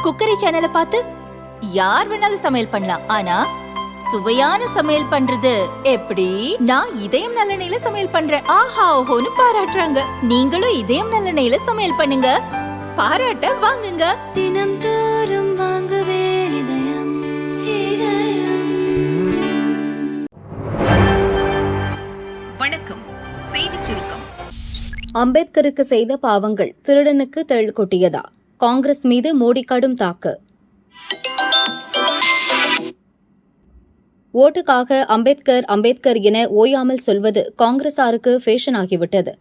Cookery சேனலை பார்த்து யார் வேணாலும் சமையல் பண்ணலாம். ஆனா சுவையான சமையல் பண்றது எப்படி? நான் இதயம் நல்லெண்ணெயில சமையல் பண்றேன். ஆஹா ஓஹோன்னு பாராட்டுறாங்க. நீங்களும் இதயம் நல்லெண்ணெயில சமையல் பண்ணுங்க, பாராட்ட வாங்குங்க. தினம் தோறும் வாங்குவே இதயம் இதயம். வணக்கம். செய்திச் சுருக்கம். அம்பேத்கருக்கு செய்த பாவங்கள் திருடனுக்கு தெள் கொட்டியதா? காங்கிரஸ் மீது மோடி கடும் தாக்கு. ஓட்டுக்காக அம்பேத்கர் அம்பேத்கர் என ஓயாமல் சொல்வது காங்கிரசாருக்கு ஃபேஷன் ஆகிவிட்டது.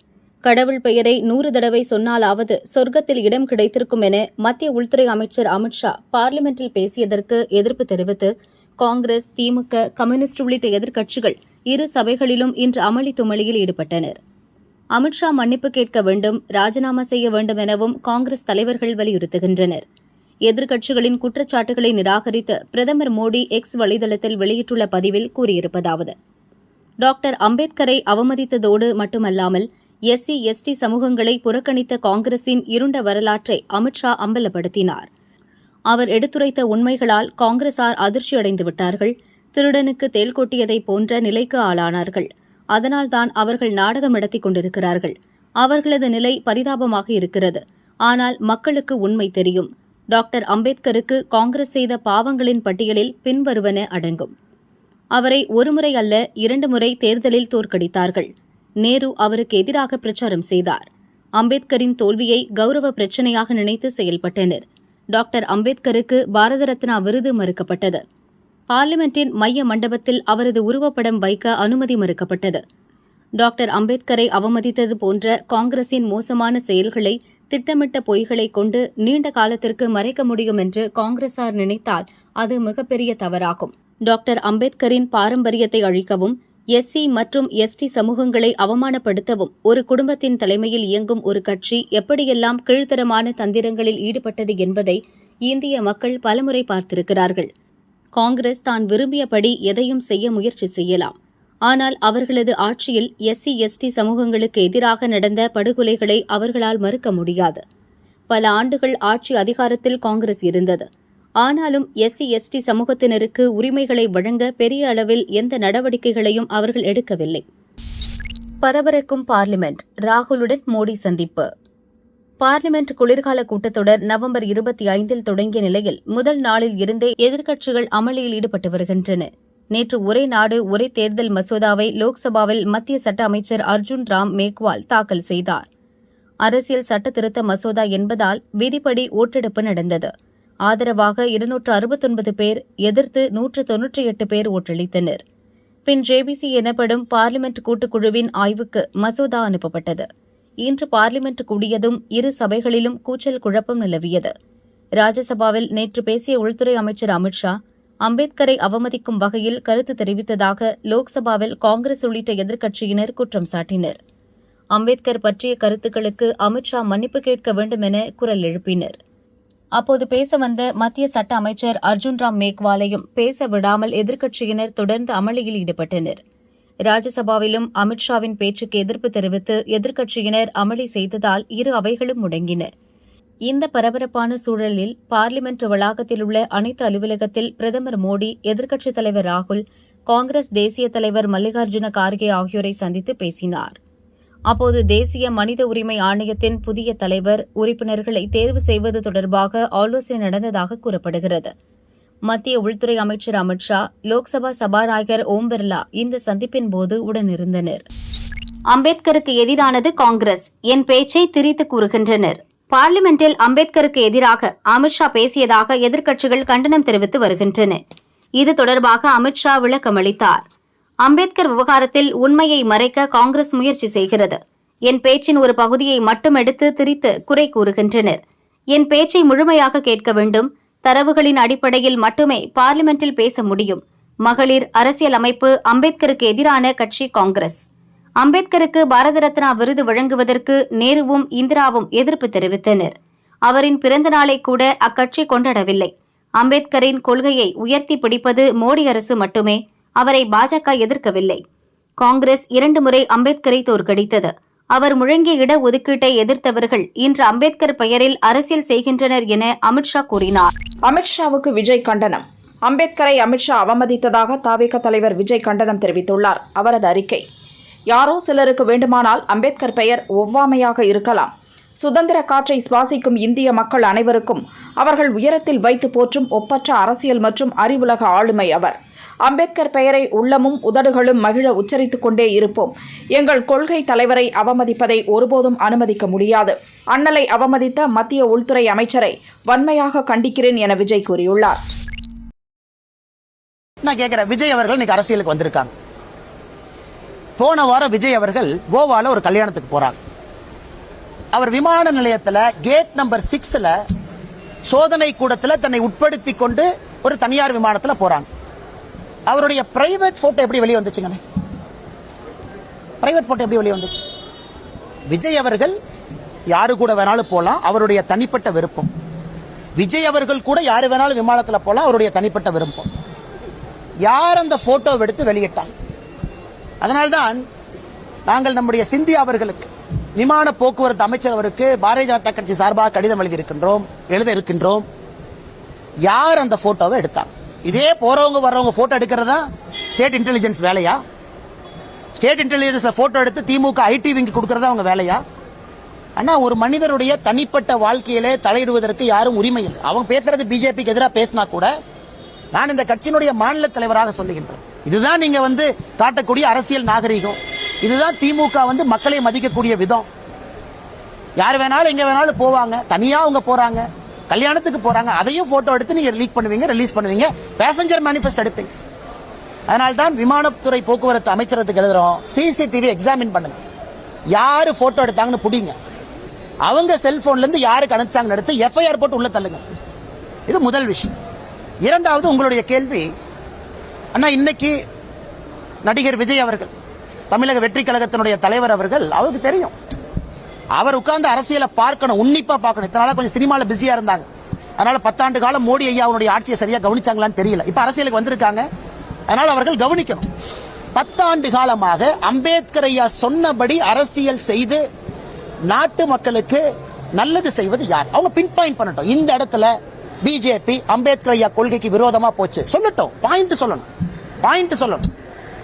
கடவுள் பெயரை 100 தடவை சொன்னாலாவது சொர்க்கத்தில் இடம் கிடைத்திருக்கும் என மத்திய உள்துறை அமைச்சர் அமித்ஷா பார்லிமெண்டில் பேசியதற்கு எதிர்ப்பு தெரிவித்து காங்கிரஸ், திமுக, கம்யூனிஸ்ட் உள்ளிட்ட எதிர்க்கட்சிகள் இரு சபைகளிலும் இன்று அமளி துமளியில் ஈடுபட்டனர். அமித்ஷா மன்னிப்பு கேட்க வேண்டும், ராஜினாமா செய்ய வேண்டும் எனவும் காங்கிரஸ் தலைவர்கள் வலியுறுத்துகின்றனர். எதிர்க்கட்சிகளின் குற்றச்சாட்டுகளை நிராகரித்து பிரதமர் மோடி எக்ஸ் வலைதளத்தில் வெளியிட்டுள்ள பதிவில் கூறியிருப்பதாவது: டாக்டர் அம்பேத்கரை அவமதித்ததோடு மட்டுமல்லாமல் எஸ்சி, எஸ்டி சமூகங்களை புறக்கணித்த காங்கிரசின் இருண்ட வரலாற்றை அமித்ஷா அம்பலப்படுத்தினார். அவர் எடுத்துரைத்த உண்மைகளால் காங்கிரசார் அதிர்ச்சியடைந்து விட்டார்கள். திருடனுக்கு தேள் கொட்டியதைப் போன்ற நிலைக்கு ஆளானார்கள். அதனால்தான் அவர்கள் நாடகம் நடத்தி கொண்டிருக்கிறார்கள். அவர்களது நிலை பரிதாபமாக இருக்கிறது. ஆனால் மக்களுக்கு உண்மை தெரியும். டாக்டர் அம்பேத்கருக்கு காங்கிரஸ் செய்த பாவங்களின் பட்டியலில் பின்வருவன அடங்கும். அவரை ஒருமுறை அல்ல 2 முறை தேர்தலில் தோற்கடித்தார்கள். நேரு அவருக்கு எதிராக பிரச்சாரம் செய்தார். அம்பேத்கரின் தோல்வியை கௌரவ பிரச்சினையாக நினைத்து செயல்பட்டனர். டாக்டர் அம்பேத்கருக்கு பாரத ரத்னா விருது மறுக்கப்பட்டது. பார்லிமெண்டின் மைய மண்டபத்தில் அவரது உருவப்படம் வைக்க அனுமதி மறுக்கப்பட்டது. டாக்டர் அம்பேத்கரை அவமதித்தது போன்ற காங்கிரசின் மோசமான செயல்களை, திட்டமிட்ட பொய்களை கொண்டு நீண்ட காலத்திற்கு மறைக்க முடியும் என்று காங்கிரசார் நினைத்தால் அது மிகப்பெரிய தவறாகும். டாக்டர் அம்பேத்கரின் பாரம்பரியத்தை அழிக்கவும், எஸ்சி மற்றும் எஸ்டி சமூகங்களை அவமானப்படுத்தவும் ஒரு குடும்பத்தின் தலைமையில் இயங்கும் ஒரு கட்சி எப்படியெல்லாம் கீழ்த்தரமான தந்திரங்களில் ஈடுபட்டது என்பதை இந்திய மக்கள் பலமுறை பார்த்திருக்கிறார்கள். காங்கிரஸ் தான் விரும்பியபடி எதையும் செய்ய முயற்சி செய்யலாம். ஆனால் அவர்களது ஆட்சியில் எஸ்சி, எஸ்டி சமூகங்களுக்கு எதிராக நடந்த படுகொலைகளை அவர்களால் மறுக்க முடியாது. பல ஆண்டுகள் ஆட்சி அதிகாரத்தில் காங்கிரஸ் இருந்தது. ஆனாலும் எஸ்சி, எஸ்டி சமூகத்தினருக்கு உரிமைகளை வழங்க பெரிய அளவில் எந்த நடவடிக்கைகளையும் அவர்கள் எடுக்கவில்லை. பரபரக்கும் பார்லிமெண்ட், ராகுலுடன் மோடி சந்திப்பு. பார்லிமெண்ட் குளிர்கால கூட்டத்தொடர் நவம்பர் 25 தொடங்கிய நிலையில் முதல் நாளில் இருந்தே எதிர்க்கட்சிகள் அமளியில் ஈடுபட்டு வருகின்றன. நேற்று ஒரே நாடு ஒரே தேர்தல் மசோதாவை லோக்சபாவில் மத்திய சட்ட அமைச்சர் அர்ஜுன் ராம் மேக்வால் தாக்கல் செய்தார். அரசியல் சட்ட திருத்த மசோதா என்பதால் விதிப்படி ஓட்டெடுப்பு நடந்தது. ஆதரவாக 269 பேர், எதிர்த்து 198 பேர் ஓட்டளித்தனர். பின் ஜேபிசி எனப்படும் பார்லிமெண்ட் கூட்டுக்குழுவின் ஆய்வுக்கு மசோதா அனுப்பப்பட்டது. இன்று பார்லிமெண்ட் கூடியதும் இரு சபைகளிலும் கூச்சல் குழப்பம் நிலவியது. ராஜ்யசபாவில் நேற்று பேசிய உள்துறை அமைச்சர் அமித்ஷா அம்பேத்கரை அவமதிக்கும் வகையில் கருத்து தெரிவித்ததாக லோக்சபாவில் காங்கிரஸ் உள்ளிட்ட எதிர்க்கட்சியினர் குற்றம் சாட்டினர். அம்பேத்கர் பற்றிய கருத்துக்களுக்கு அமித்ஷா மன்னிப்பு கேட்க வேண்டும் என குரல் எழுப்பினர். அப்போது பேச வந்த மத்திய சட்ட அமைச்சர் அர்ஜுன் ராம் மேக்வாலையும் பேச விடாமல் எதிர்க்கட்சியினர் தொடர்ந்து அமளியில் ஈடுபட்டனர். ராஜ்யசபாவிலும் அமித்ஷாவின் பேச்சுக்கு எதிர்ப்பு தெரிவித்து எதிர்க்கட்சியினர் அமளி செய்ததால் இரு அவைகளும் முடங்கின. இந்த பரபரப்பான சூழலில் பார்லிமெண்ட் வளாகத்தில் உள்ள அனைத்து அலுவலகத்தில் பிரதமர் மோடி, எதிர்க்கட்சித் தலைவர் ராகுல், காங்கிரஸ் தேசிய தலைவர் மல்லிகார்ஜுன கார்கே ஆகியோரை சந்தித்து பேசினார். அப்போது தேசிய மனித உரிமை ஆணையத்தின் புதிய தலைவர், உறுப்பினர்களை தேர்வு செய்வது தொடர்பாக ஆலோசனை நடந்ததாக கூறப்படுகிறது. மத்திய உள்துறை அமைச்சர் அமித்ஷா, லோக்சபா சபாநாயகர் ஓம் பிர்லா இந்த சந்திப்பின் போது உடனிருந்தனர். அம்பேத்கருக்கு எதிரானது காங்கிரஸ், என் பேச்சை திரித்து கூறுகின்றனர். பார்லிமெண்டில் அம்பேத்கருக்கு எதிராக அமித்ஷா பேசியதாக எதிர்க்கட்சிகள் கண்டனம் தெரிவித்து வருகின்றன. இது தொடர்பாக அமித்ஷா விளக்கமளித்தார். அம்பேத்கர் விவகாரத்தில் உண்மையை மறைக்க காங்கிரஸ் முயற்சி செய்கிறது. என் பேச்சின் ஒரு பகுதியை மட்டும் எடுத்து திரித்து குறை கூறுகின்றனர். என் பேச்சை முழுமையாக கேட்க வேண்டும். தரவுகளின் அடிப்படையில் மட்டுமே பார்லிமெண்டில் பேச முடியும். மகளிர், அரசியல் அமைப்பு, அம்பேத்கருக்கு எதிரான கட்சி காங்கிரஸ். அம்பேத்கருக்கு பாரத ரத்னா விருது வழங்குவதற்கு நேருவும் இந்திராவும் எதிர்ப்பு தெரிவித்தனர். அவரின் பிறந்த நாளை கூட அக்கட்சி கொண்டாடவில்லை. அம்பேத்கரின் கொள்கையை உயர்த்தி பிடிப்பது மோடி அரசு மட்டுமே. அவரை பாஜக எதிர்க்கவில்லை. காங்கிரஸ் 2 முறை அம்பேத்கரை தோற்கடித்தது. அவர் முழங்கிய இட ஒதுக்கீட்டை எதிர்த்தவர்கள் இன்று அம்பேத்கர் பெயரில் அரசியல் செய்கின்றனர் என அமித்ஷா கூறினார். அமித்ஷாவுக்கு விஜய் கண்டனம். அம்பேத்கரை அமித்ஷா அவமதித்ததாக தவிக தலைவர் விஜய் கண்டனம் தெரிவித்துள்ளார். அவரது அறிக்கை: யாரோ சிலருக்கு வேண்டுமானால் அம்பேத்கர் பெயர் ஒவ்வாமையாக இருக்கலாம். சுதந்திர காற்றை சுவாசிக்கும் இந்திய மக்கள் அனைவருக்கும் அவர்கள் உயரத்தில் வைத்து போற்றும் ஒப்பற்ற அரசியல் மற்றும் அறிவுலக ஆளுமை அவர். அம்பேத்கர் பெயரை உள்ளமும் உதடுகளும் மகிழ உச்சரித்துக் கொண்டே இருப்போம். எங்கள் கொள்கை தலைவரை அவமதிப்பதை ஒருபோதும் அனுமதிக்க முடியாது. அண்ணலை அவமதித்த மத்திய உள்துறை அமைச்சரை வன்மையாக கண்டிக்கிறேன் என விஜய் கூறியுள்ளார். நான் கேட்கிறேன், விஜய் அவர்கள் இன்னைக்கு அரசியலுக்கு வந்திருக்காங்க. போன வாரம் விஜய் அவர்கள் கோவால ஒரு கல்யாணத்துக்கு போறாங்க. அவர் விமான நிலையத்தில் கேட் நம்பர் 6ல சோதனை கூடத்தில் தன்னை உட்படுத்தி கொண்டு ஒரு தனியார் விமானத்தில் போறாங்க. அவருடைய பிரைவேட் போட்டோ எப்படி வெளியே வந்துச்சுங்க? பிரைவேட் போட்டோ எப்படி வெளியே வந்துச்சு? விஜய் அவர்கள் யாரு கூட வேணாலும் போலாம், அவருடைய தனிப்பட்ட விருப்பம். விஜய் அவர்கள் கூட யாரு வேணாலும் விமானத்தில் போலாம், அவருடைய தனிப்பட்ட விருப்பம். யார் அந்த போட்டோவை எடுத்து வெளியிட்டாங்க? அதனால்தான் நாங்கள் நம்முடைய சிந்தியா அவர்களுக்கு, விமான போக்குவரத்து அமைச்சர் அவருக்கு பாரதிய ஜனதா கட்சி சார்பாக கடிதம் எழுத இருக்கின்றோம். யார் அந்த போட்டோவை எடுத்தாங்க? இதே போறவங்க வர்றவங்க போட்டோ எடுக்கிறதா ஸ்டேட் இன்டெலிஜென்ஸ் வேலையா? ஸ்டேட் இன்டெலிஜென்ஸ்ல போட்டோ எடுத்து திமுக ஐடி விங்கு கொடுக்கறதா அவங்க வேலையா? ஆனா ஒரு மனிதருடைய தனிப்பட்ட வாழ்க்கையிலே தலையிடுவதற்கு யாரும் உரிமை இல்லை. அவங்க பேசுறது பிஜேபிக்கு எதிராக பேசினா கூட நான் இந்த கட்சியினுடைய மாநில தலைவராக சொல்லுகின்றேன். இதுதான் நீங்க காட்டக்கூடிய அரசியல் நாகரிகம். இதுதான் திமுக மக்களை மதிக்கக்கூடிய விதம். யார் வேணாலும் எங்க வேணாலும் போவாங்க, தனியா அவங்க போறாங்க, கல்யாணத்துக்கு போறாங்க, அதையும் போட்டோ எடுத்து நீங்க லீக் பண்ணுவீங்க, ரிலீஸ் பண்ணுவீங்க, பேசஞ்சர் மேனிஃபெஸ்ட் எடுப்பீங்க. அதனால்தான் விமானத்துறை போக்குவரத்து அமைச்சரத்துக்கு எழுதுறோம், சிசிடிவி எக்ஸாமின் பண்ணுங்க. யாரு போட்டோ எடுத்தாங்கன்னு புடிங்க. அவங்க செல்போன்ல இருந்து யாருக்கு அனுப்பிச்சாங்கன்னு எடுத்து எஃப்ஐஆர் போட்டு உள்ள தள்ளுங்க. இது முதல் விஷயம். இரண்டாவது, உங்களுடைய கேள்வி, அண்ணா இன்னைக்கு நடிகர் விஜய் அவர்கள், தமிழக வெற்றி கழகத்தினுடைய தலைவர் அவர்கள், அவருக்கு தெரியும், அவர் உட்கார்ந்து அரசியலை பார்க்கணும், உன்னிப்பா பார்க்கணும். இத்தனை நாளா கொஞ்சம் சினிமால பிஸியா இருந்தாங்க. அதனால 10 ஆண்டு காலம் மோடி ஐயா அவருடைய ஆட்சியை சரியா கவனிச்சாங்களான்னு தெரியல. இப்ப அரசியலுக்கு வந்திருக்காங்க, அதனால அவர்கள் கவனிக்கணும். 10 ஆண்டு காலமாக அம்பேத்கர் ஐயா சொன்னபடி அரசியல் செய்து நாட்டு மக்களுக்கு நல்லது செய்வது யார்? அவங்க பின் பாயிண்ட் பண்ணட்டும். இந்த இடத்துல பிஜேபி அம்பேத்கர் ஐயா கொள்கைக்கு விரோதமா போச்சு சொல்லட்டும், பாயிண்ட் சொல்லணும்.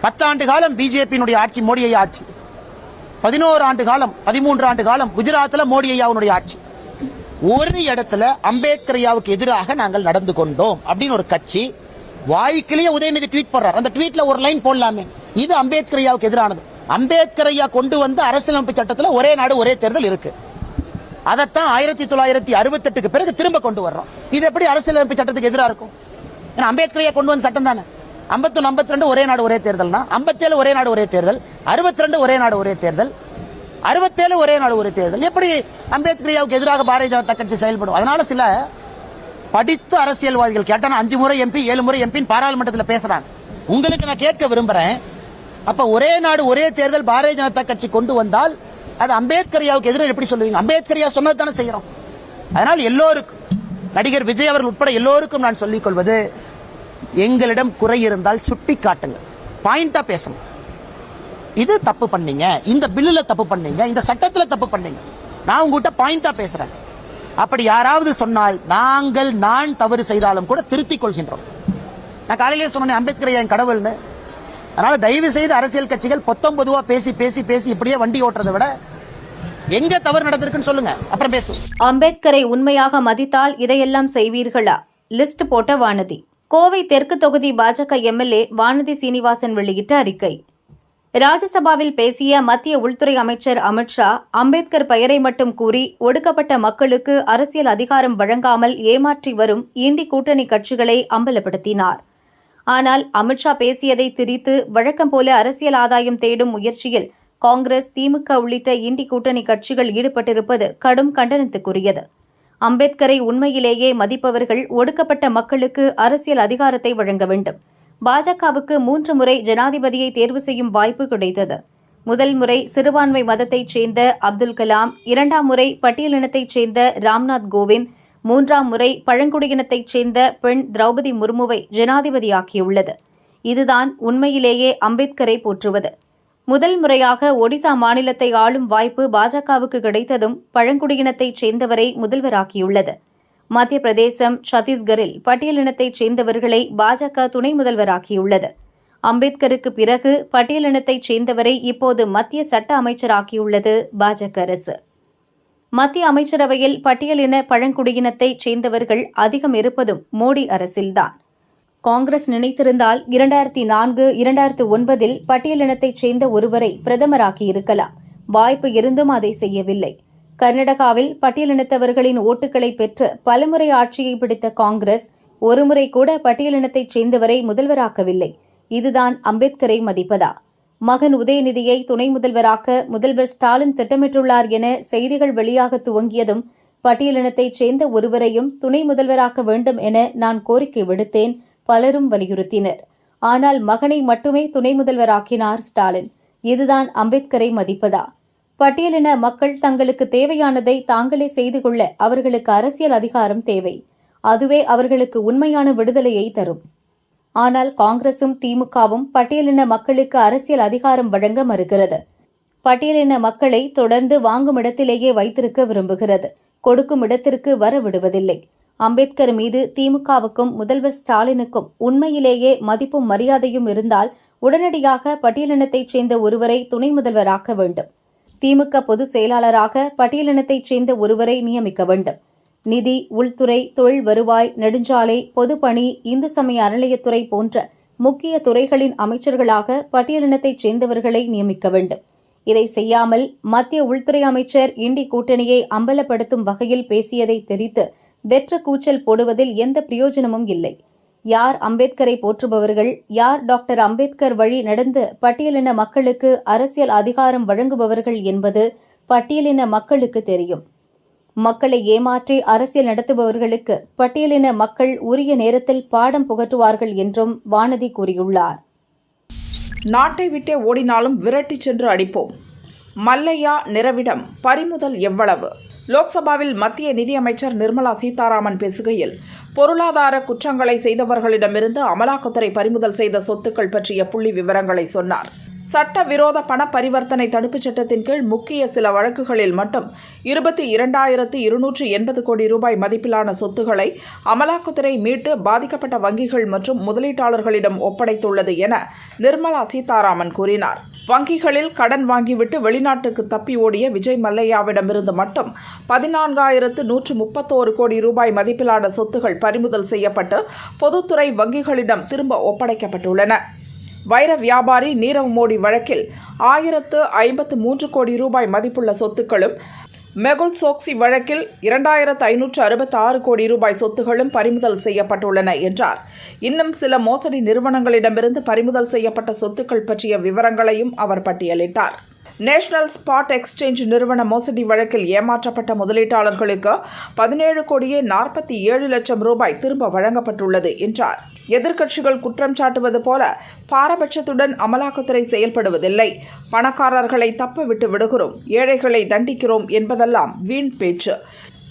10 ஆண்டு காலம் பிஜேபியினுடைய ஆட்சி, மோடி ஐயா ஆட்சி. 11 ஆண்டு காலம், 13 ஆண்டு காலம் குஜராத்தில் மோடி ஐயாவுடைய ஆட்சி. ஒரு இடத்துல அம்பேத்கர் ஐயாவுக்கு எதிராக நாங்கள் நடந்து கொண்டோம் அப்படின்னு ஒரு கட்சி வாய்க்கிலேயே உதயநிதி ட்வீட் போடுறார். அந்த ட்வீட்ல ஒரு லைன் போடலாமே, இது அம்பேத்கர் ஐயாவுக்கு எதிரானது. அம்பேத்கர் ஐயா கொண்டு வந்த அரசியலமைப்பு சட்டத்தில் ஒரே நாடு ஒரே தேர்தல் இருக்கு. அதைத்தான் 1968க்கு பிறகு திரும்ப கொண்டு வர்றோம். இது எப்படி அரசியலமைப்பு சட்டத்துக்கு எதிராக இருக்கும்? ஏன்னா அம்பேத்கர் ஐயா கொண்டு வந்த சட்டம் தானே. 51, 52 ஒரே நாடு ஒரே தேர்தல்னா, 57 ஒரே நாடு ஒரே தேர்தல், 62 ஒரே நாடு ஒரே தேர்தல், 67 ஒரே நாடு ஒரே தேர்தல். எப்படி அம்பேத்கர் ஐயாவுக்கு எதிராக பாரதிய ஜனதா கட்சி செயல்படும்? அதனால சில படித்த அரசியல்வாதிகள் கேட்டான 5 முறை எம்பி 7 முறை எம்பி பாராளுமன்றத்தில் பேசுறாங்க. உங்களுக்கு நான் கேட்க விரும்புறேன், அப்ப ஒரே நாடு ஒரே தேர்தல் பாரதிய ஜனதா கட்சி கொண்டு வந்தால் அது அம்பேத்கர் ஐயாவுக்கு எதிராக எப்படி சொல்லுவீங்க? அம்பேத்கர் ஐயா சொன்னது தானே செய்யறோம். அதனால் எல்லோருக்கும், நடிகர் விஜய் அவர்கள் உட்பட எல்லோருக்கும் நான் சொல்லிக் கொள்வது, எங்களிடம் குறை இருந்தால் சுட்டி காட்டுங்க, பாயிண்டா பேசணும். இது தப்பு பண்ணீங்க, இந்த பில்லுல தப்பு பண்ணீங்க, இந்த சட்டத்துல தப்பு பண்ணீங்க, நான் உங்ககிட்ட பாயிண்டா பேசுறேன். அப்படி யாராவது சொன்னால் நான் தவறு செய்தாலும் கூட திருத்திக் கொள்கின்றோம். நான் காலையிலேயே சொன்னேன் அம்பேத்கர் என் கடவுள்னு. அதனால தயவு செய்து அரசியல் கட்சிகள் பொதுவா பேசி பேசி பேசி இப்படியே வண்டி ஓட்டுறதை விட எங்க தவறு நடந்திருக்குன்னு சொல்லுங்க, அப்புறம் பேசுவோம். அம்பேத்கரை உண்மையாக மதித்தால் இதையெல்லாம் செய்வீர்களா? லிஸ்ட் போட்ட வானதி. கோவை தெற்கு தொகுதி பாஜக எம்எல்ஏ வானதி சீனிவாசன் வெளியிட்ட அறிக்கை. ராஜ்யசபாவில் பேசிய மத்திய உள்துறை அமைச்சர் அமித்ஷா, அம்பேத்கர் பெயரை மட்டும் கூறி ஒடுக்கப்பட்ட மக்களுக்கு அரசியல் அதிகாரம் வழங்காமல் ஏமாற்றி வரும் இண்டி கூட்டணி கட்சிகளை அம்பலப்படுத்தினார். ஆனால் அமித்ஷா பேசியதை திரித்து வழக்கம் போல அரசியல் ஆதாயம் தேடும் முயற்சியில் காங்கிரஸ், திமுக உள்ளிட்ட இண்டி கூட்டணி கட்சிகள் ஈடுபட்டிருப்பது கடும் கண்டனத்துக்குரியது. அம்பேத்கரை உண்மையிலேயே மதிப்பவர்கள் ஒடுக்கப்பட்ட மக்களுக்கு அரசியல் அதிகாரத்தை வழங்க வேண்டும். பாஜகவுக்கு 3 முறை ஜனாதிபதியை தேர்வு செய்யும் வாய்ப்பு கிடைத்தது. முதல் முறை சிறுபான்மை மதத்தைச் சேர்ந்த அப்துல் கலாம், 2ஆம் முறை பட்டியலினத்தைச் சேர்ந்த ராம்நாத் கோவிந்த், 3ஆம் முறை பழங்குடியினத்தைச் சேர்ந்த பெண் திரௌபதி முர்முவை ஜனாதிபதியாக்கியுள்ளது. இதுதான் உண்மையிலேயே அம்பேத்கரை போற்றுவது. முதல் முறையாக ஒடிசா மாநிலத்தை ஆளும் வாய்ப்பு பாஜகவுக்கு கிடைத்ததும் பழங்குடியினத்தைச் சேர்ந்தவரை முதல்வராக்கியுள்ளது. மத்திய பிரதேசம், சத்தீஸ்கரில் பட்டியலினத்தைச் சேர்ந்தவர்களை பாஜக துணை முதல்வராக்கியுள்ளது. அம்பேத்கருக்கு பிறகு பட்டியலினத்தைச் சேர்ந்தவரை இப்போது மத்திய சட்ட அமைச்சராக்கியுள்ளது பாஜக அரசு. மத்திய அமைச்சரவையில் பட்டியலின பழங்குடியினத்தைச் சேர்ந்தவர்கள் அதிகம் இருப்பதும் மோடி அரசில்தான். காங்கிரஸ் நினைத்திருந்தால் 2004, 2009 பட்டியலினத்தைச் சேர்ந்த ஒருவரை பிரதமராக்கியிருக்கலாம். வாய்ப்பு இருந்தும் அதை செய்யவில்லை. கர்நாடகாவில் பட்டியலினத்தவர்களின் ஓட்டுகளை பெற்று பலமுறை ஆட்சியை பிடித்த காங்கிரஸ் ஒருமுறை கூட பட்டியலினத்தைச் சேர்ந்தவரை முதல்வராக்கவில்லை. இதுதான் அம்பேத்கரை மதிப்பதா? மகன் உதயநிதியை துணை முதல்வராக்க முதல்வர் ஸ்டாலின் திட்டமிட்டுள்ளார் என செய்திகள் வெளியாக துவங்கியதும் பட்டியலினத்தைச் சேர்ந்த ஒருவரையும் துணை முதல்வராக்க வேண்டும் என நான் கோரிக்கை விடுத்தேன். பலரும் வலியுறுத்தினர். ஆனால் மகனை மட்டுமே துணை முதல்வராக்கினார் ஸ்டாலின். இதுதான் அம்பேத்கரை மதிப்பதா? பட்டியலின மக்கள் தங்களுக்கு தேவையானதை தாங்களே செய்து கொள்ள அவர்களுக்கு அரசியல் அதிகாரம் தேவை. அதுவே அவர்களுக்கு உண்மையான விடுதலையை தரும். ஆனால் காங்கிரசும் திமுகவும் பட்டியலின மக்களுக்கு அரசியல் அதிகாரம் வழங்க மறுக்கிறது. பட்டியலின மக்களை தொடர்ந்து வாங்கும் இடத்திலேயே வைத்திருக்க விரும்புகிறது. கொடுக்கும் இடத்திற்கு வர விடுவதில்லை. அம்பேத்கர் மீது திமுகவுக்கும் முதல்வர் ஸ்டாலினுக்கும் உண்மையிலேயே மதிப்பும் மரியாதையும் இருந்தால் உடனடியாக பட்டியலினத்தைச் சேர்ந்த ஒருவரை துணை முதல்வராக்க வேண்டும். திமுக பொதுச் செயலாளராக பட்டியலினத்தைச் சேர்ந்த ஒருவரை நியமிக்க வேண்டும். நிதி, உள்துறை, தொழில் வருவாய், நெடுஞ்சாலை, பொதுப்பணி, இந்து சமய அறநிலையத்துறை போன்ற முக்கிய துறைகளின் அமைச்சர்களாக பட்டியலினத்தைச் சேர்ந்தவர்களை நியமிக்க வேண்டும். இதை செய்யாமல் மத்திய உள்துறை அமைச்சர் இண்டி கூட்டணியை அம்பலப்படுத்தும் வகையில் பேசியதை தெரித்து வெற்று கூச்சல் போடுவதில் எந்த பிரயோஜனமும் இல்லை. யார் அம்பேத்கரை போற்றுபவர்கள், யார் டாக்டர் அம்பேத்கர் வழி நடந்து பட்டியலின மக்களுக்கு அரசியல் அதிகாரம் வழங்குபவர்கள் என்பது பட்டியலின மக்களுக்கு தெரியும். மக்களை ஏமாற்றி அரசியல் நடத்துபவர்களுக்கு பட்டியலின மக்கள் உரிய நேரத்தில் பாடம் புகட்டுவார்கள் என்றும் வானதி கூறியுள்ளார். நாட்டை விட்டே ஓடினாலும் விரட்டி சென்று அடிப்போம். மல்லையா நிரவிடம் பறிமுதல் எவ்வளவு? லோக்சபாவில் மத்திய நிதியமைச்சர் நிர்மலா சீதாராமன் பேசுகையில், பொருளாதார குற்றங்களை செய்தவர்களிடமிருந்து அமலாக்கத்துறை பறிமுதல் செய்த சொத்துக்கள் பற்றிய புள்ளி விவரங்களை சொன்னார். சட்டவிரோத பண பரிவர்த்தனை தடுப்புச் சட்டத்தின் கீழ் முக்கிய சில வழக்குகளில் மட்டும் 22,280 கோடி ரூபாய் மதிப்பிலான சொத்துக்களை அமலாக்கத்துறை மீட்டு பாதிக்கப்பட்ட வங்கிகள் மற்றும் முதலீட்டாளர்களிடம் ஒப்படைத்துள்ளது என நிர்மலா சீதாராமன் கூறினார். வங்கிகளில் கடன் வாங்கிவிட்டு வெளிநாட்டுக்கு தப்பி ஓடிய விஜய் மல்லையாவிடமிருந்து மட்டும் 14,131 கோடி ரூபாய் மதிப்பிலான சொத்துகள் பறிமுதல் செய்யப்பட்டு பொதுத்துறை வங்கிகளிடம் திரும்ப ஒப்படைக்கப்பட்டுள்ளன. வைர வியாபாரி நீரவ் மோடி வழக்கில் 1,053 கோடி ரூபாய் மதிப்புள்ள சொத்துக்களும், மெகுல் சோக்சி வழக்கில் 2,566 கோடி ரூபாய் சொத்துகளும் பறிமுதல் செய்யப்பட்டுள்ளன என்றார். இன்னும் சில மோசடி நிறுவனங்களிடமிருந்து பறிமுதல் செய்யப்பட்ட சொத்துக்கள் பற்றிய விவரங்களையும் அவர் பட்டியலிட்டார். நேஷனல் ஸ்பாட் எக்ஸ்சேஞ்ச் நிறுவன மோசடி வழக்கில் ஏமாற்றப்பட்ட முதலீட்டாளர்களுக்கு 17,47 லட்சம் ரூபாய் திரும்ப வழங்கப்பட்டுள்ளது என்றார். எதிர்க்கட்சிகள் குற்றம் சாட்டுவது போல பாரபட்சத்துடன் அமலாக்கத்துறை செயல்படுவதில்லை. பணக்காரர்களை தப்ப விட்டு விடுகிறோம், ஏழைகளை தண்டிக்கிறோம் என்பதெல்லாம் வீண் பேச்சு.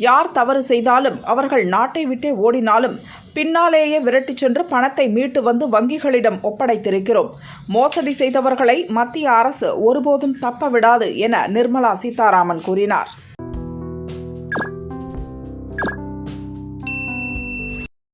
யார் தவறு செய்தாலும் அவர்கள் நாட்டை விட்டே ஓடினாலும் பின்னாலேயே விரட்டிச் சென்று பணத்தை மீட்டு வந்து வங்கிகளிடம் ஒப்படைத்திருக்கிறோம். மோசடி செய்தவர்களை மத்திய அரசு ஒருபோதும் தப்ப விடாது என நிர்மலா சீதாராமன் கூறினார்.